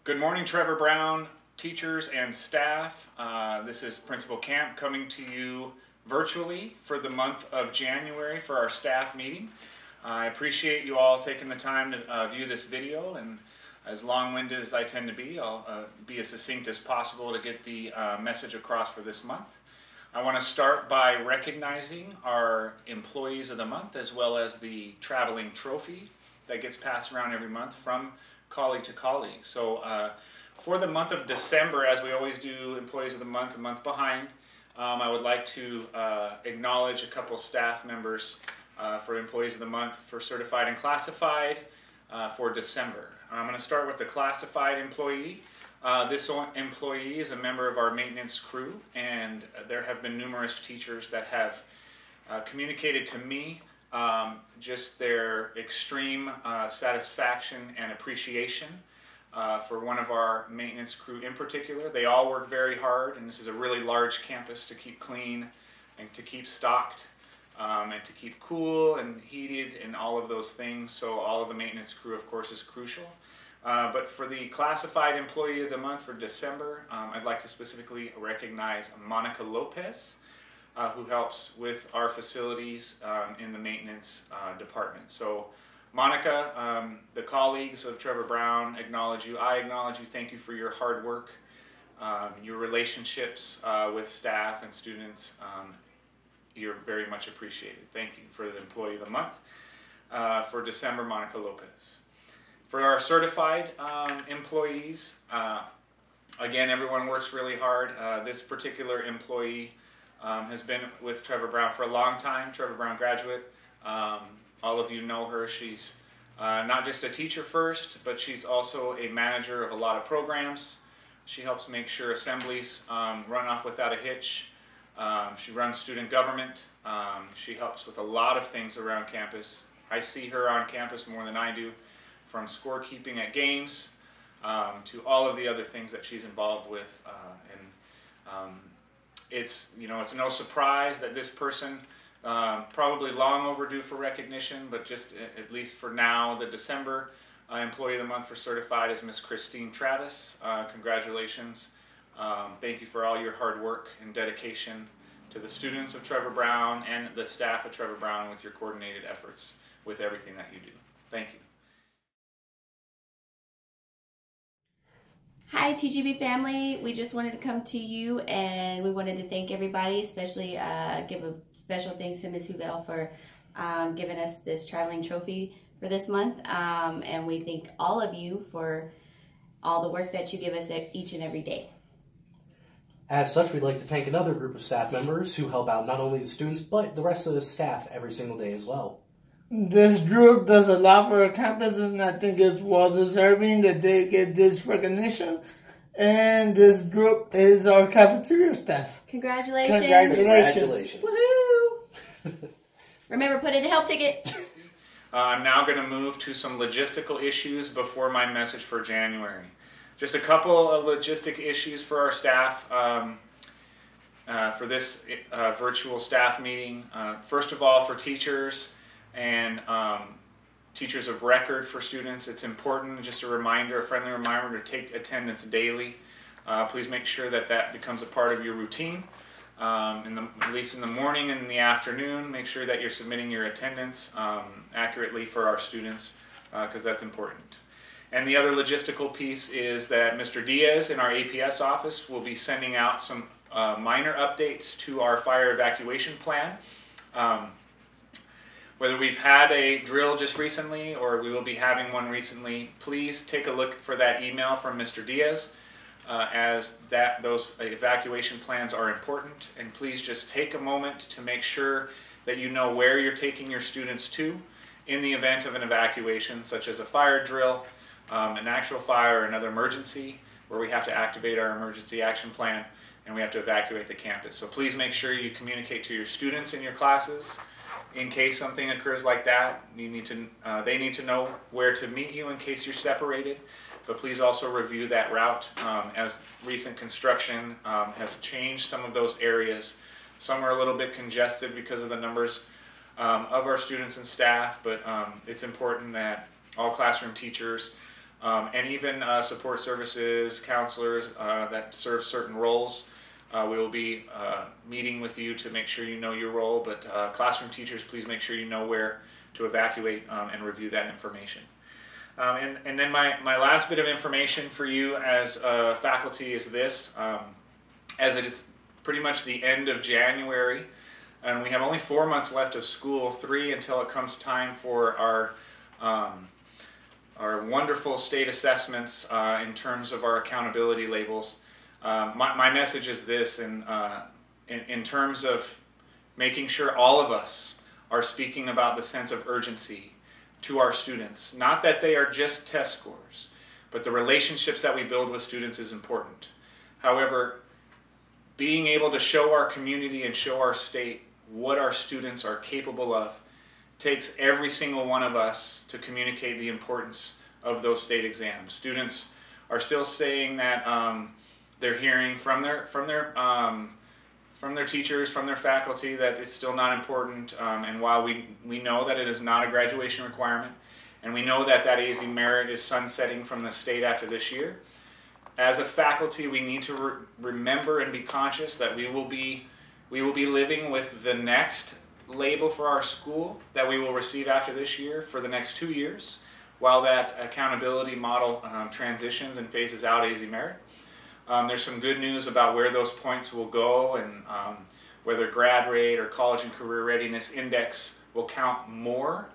Good morning, Trevor Brown, teachers and staff. This is Principal Camp coming to you virtually for the month of January for our staff meeting. I appreciate you all taking the time to view this video, and as long-winded as I tend to be, I'll be as succinct as possible to get the message across for this month. I want to start by recognizing our employees of the month as well as the traveling trophy that gets passed around every month from colleague to colleague. So for the month of December, as we always do employees of the month, a month behind, I would like to acknowledge a couple staff members for employees of the month for certified and classified for December. I'm going to start with the classified employee. This employee is a member of our maintenance crew, and there have been numerous teachers that have communicated to me just their extreme satisfaction and appreciation for one of our maintenance crew in particular. They all work very hard, and this is a really large campus to keep clean and to keep stocked and to keep cool and heated and all of those things. So all of the maintenance crew, of course, is crucial. But for the classified employee of the month for December, I'd like to specifically recognize Monica Lopez, who helps with our facilities in the maintenance department. So Monica, the colleagues of Trevor Brown acknowledge you. I acknowledge you. Thank you for your hard work, your relationships with staff and students. You're very much appreciated. Thank you for the employee of the month for December, Monica Lopez. For our certified employees, again, everyone works really hard. This particular employee has been with Trevor Brown for a long time, Trevor Brown graduate. All of you know her. She's not just a teacher first, but she's also a manager of a lot of programs. She helps make sure assemblies run off without a hitch. She runs student government. She helps with a lot of things around campus. I see her on campus more than I do, from scorekeeping at games to all of the other things that she's involved with. It's no surprise that this person, probably long overdue for recognition, but just at least for now, the December Employee of the Month for Certified is Miss Christine Travis. Congratulations. Thank you for all your hard work and dedication to the students of Trevor Brown and the staff of Trevor Brown with your coordinated efforts with everything that you do. Thank you. Hi TGB family, we just wanted to come to you and we wanted to thank everybody, especially give a special thanks to Ms. Huvel for giving us this traveling trophy for this month, and we thank all of you for all the work that you give us each and every day. As such, we'd like to thank another group of staff members who help out not only the students, but the rest of the staff every single day as well. This group does a lot for our campus, and I think it's well deserving that they get this recognition. And this group is our cafeteria staff. Congratulations. Congratulations. Woohoo! Remember, put in a help ticket. I'm now going to move to some logistical issues before my message for January. Just a couple of logistic issues for our staff for this virtual staff meeting. First of all, for teachers and teachers of record for students, it's important, just a reminder, a friendly reminder to take attendance daily. Please make sure that that becomes a part of your routine. At least in the morning and in the afternoon, make sure that you're submitting your attendance accurately for our students, because that's important. And the other logistical piece is that Mr. Diaz in our APS office will be sending out some minor updates to our fire evacuation plan. Whether we've had a drill just recently or we will be having one recently, please take a look for that email from Mr. Diaz, as those evacuation plans are important. And please just take a moment to make sure that you know where you're taking your students to in the event of an evacuation, such as a fire drill, an actual fire, or another emergency where we have to activate our emergency action plan and we have to evacuate the campus. So please make sure you communicate to your students in your classes. In case something occurs like that, they need to know where to meet you in case you're separated. But please also review that route, as recent construction has changed some of those areas. Some are a little bit congested because of the numbers of our students and staff, but it's important that all classroom teachers and even support services, counselors that serve certain roles. We will be meeting with you to make sure you know your role, but classroom teachers, please make sure you know where to evacuate and review that information. And then my last bit of information for you as faculty is this. As it is pretty much the end of January, and we have only 4 months left of school, 3 until it comes time for our wonderful state assessments in terms of our accountability labels. My message is this, in terms of making sure all of us are speaking about the sense of urgency to our students. Not that they are just test scores, but the relationships that we build with students is important. However, being able to show our community and show our state what our students are capable of takes every single one of us to communicate the importance of those state exams. Students are still saying that they're hearing from their teachers, from their faculty, that it's still not important. And while we know that it is not a graduation requirement, and we know that AZ merit is sunsetting from the state after this year, as a faculty, we need to remember and be conscious that we will be living with the next label for our school that we will receive after this year for the next 2 years, while that accountability model transitions and phases out AZ merit. There's some good news about where those points will go, and whether grad rate or college and career readiness index will count more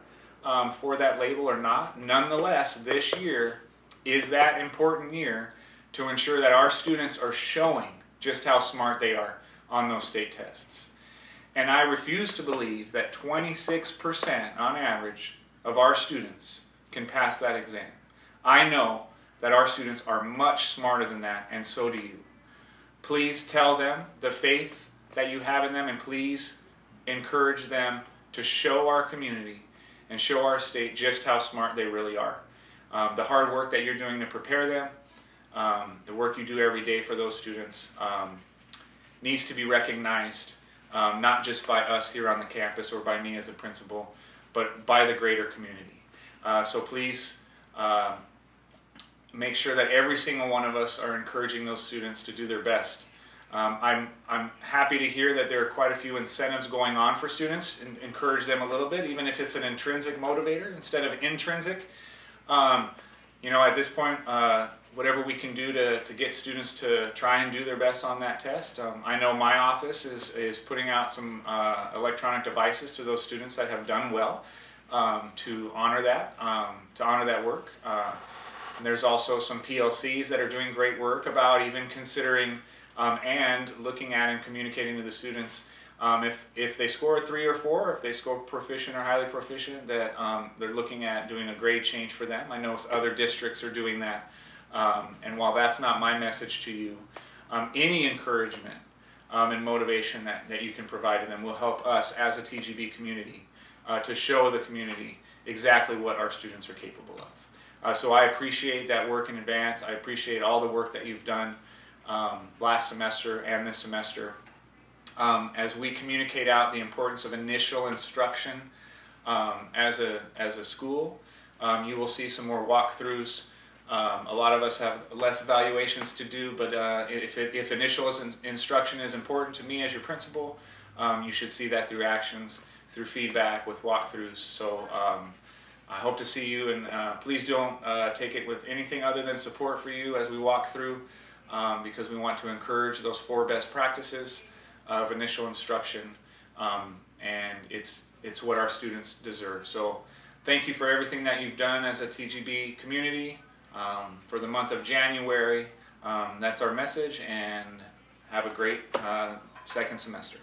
for that label or not. Nonetheless, this year is that important year to ensure that our students are showing just how smart they are on those state tests. And I refuse to believe that 26% on average of our students can pass that exam. I know that our students are much smarter than that, and so do you. Please tell them the faith that you have in them, and please encourage them to show our community and show our state just how smart they really are. The hard work that you're doing to prepare them, the work you do every day for those students needs to be recognized, not just by us here on the campus or by me as a principal, but by the greater community. So please make sure that every single one of us are encouraging those students to do their best. I'm happy to hear that there are quite a few incentives going on for students, and encourage them a little bit, even if it's an intrinsic motivator instead of intrinsic. You know, at this point, whatever we can do to get students to try and do their best on that test. I know my office is putting out some electronic devices to those students that have done well to honor that work. And there's also some PLCs that are doing great work about even considering and looking at and communicating to the students if they score a 3 or 4, if they score proficient or highly proficient, that they're looking at doing a grade change for them. I know other districts are doing that. And while that's not my message to you, any encouragement and motivation that you can provide to them will help us as a TGB community to show the community exactly what our students are capable of. So I appreciate that work in advance. I appreciate all the work that you've done last semester and this semester. As we communicate out the importance of initial instruction as a school, you will see some more walkthroughs. A lot of us have less evaluations to do, but if initial instruction is important to me as your principal, you should see that through actions, through feedback, with walkthroughs. So I hope to see you, and please don't take it with anything other than support for you as we walk through, because we want to encourage those 4 best practices of initial instruction, and it's what our students deserve. So thank you for everything that you've done as a TGB community for the month of January. That's our message, and have a great second semester.